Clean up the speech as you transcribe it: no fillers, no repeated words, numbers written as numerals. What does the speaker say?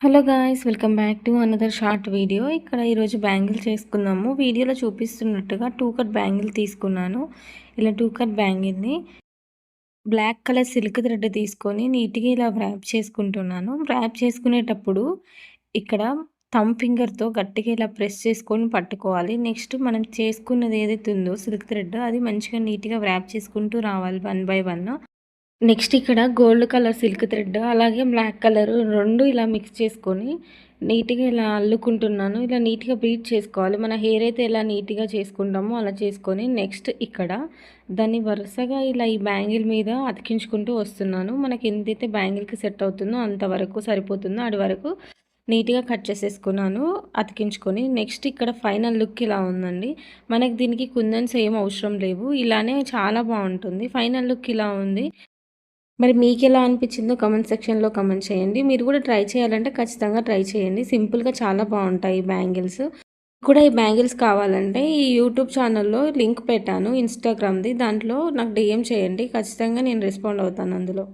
Hello guys, welcome back to another short video. ఇక్కడ ఈరోజు bangle చేసుకున్నాము. వీడియోలో చూపిస్తున్నట్టుగా టూ కట్ బ్యాంగిల్ తీసుకున్నాను. ఇలా టూ కట్ బ్యాంగిల్ని బ్లాక్ కలర్ సిల్క్ థ్రెడ్ తీసుకొని నీట్గా ఇలా వ్రాప్ చేసుకుంటున్నాను. వ్రాప్ చేసుకునేటప్పుడు ఇక్కడ థంబ్ ఫింగర్తో గట్టిగా ఇలా ప్రెస్ చేసుకొని పట్టుకోవాలి. నెక్స్ట్ మనం చేసుకున్నది ఏదైతే ఉందో సిల్క్ థ్రెడ్ అది మంచిగా నీట్గా వ్రాప్ చేసుకుంటూ రావాలి వన్ బై వన్. నెక్స్ట్ ఇక్కడ గోల్డ్ కలర్ సిల్క్ థ్రెడ్ అలాగే బ్లాక్ కలర్ 2 ఇలా మిక్స్ చేసుకొని నీట్గా ఇలా అల్లుకుంటున్నాను. ఇలా నీట్గా బీట్ చేసుకోవాలి. మన హెయిర్ అయితే ఎలా నీట్గా చేసుకుంటామో అలా చేసుకొని నెక్స్ట్ ఇక్కడ దాన్ని వరుసగా ఇలా ఈ బ్యాంగిల్ మీద అతికించుకుంటూ వస్తున్నాను. మనకి ఎంతైతే బ్యాంగిల్కి సెట్ అవుతుందో అంతవరకు సరిపోతుందో అది వరకు నీట్గా కట్ చేసేసుకున్నాను అతికించుకొని. నెక్స్ట్ ఇక్కడ ఫైనల్ లుక్ ఇలా ఉందండి. మనకి దీనికి కుందన్స్ ఏం అవసరం లేవు, ఇలానే చాలా బాగుంటుంది. ఫైనల్ లుక్ ఇలా ఉంది. మరి మీకెలా అనిపించిందో కామెంట్ సెక్షన్‌లో కామెంట్ చేయండి. మీరు కూడా ట్రై చేయాలంటే ఖచ్చితంగా ట్రై చేయండి. సింపుల్‌గా చాలా బావుంటాయి ఈ బ్యాంగిల్స్. కూడా ఈ బ్యాంగిల్స్ కావాలంటే ఈ యూట్యూబ్ ఛానల్‌లో లింక్ పెట్టాను ఇన్‌స్టాగ్రామ్‌ది. దాంట్లో నాకు డీఎం చేయండి. ఖచ్చితంగా నేను రెస్పాండ్ అవుతాను అందులో.